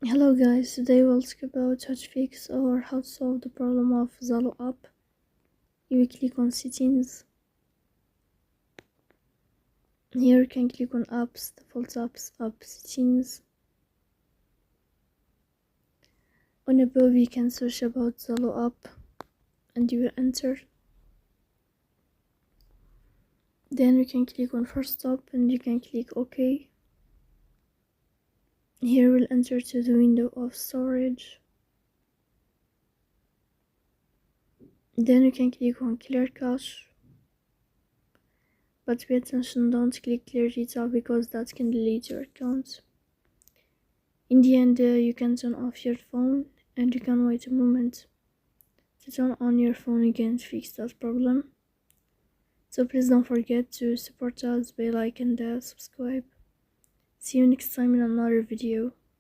Hello guys, today we'll talk about how to fix or how to solve the problem of Zalo app. You will click on settings. Here you can click on apps, default apps, app settings. On above you can search about Zalo app and you will enter. Then you can click on first stop and you can click OK. Here we'll enter to the window of storage. Then you can click on clear cache. But pay attention, don't click clear data because that can delete your account. In the end, you can turn off your phone and you can wait a moment to turn on your phone again to fix that problem. So please don't forget to support us by like and subscribe. See you next time in another video.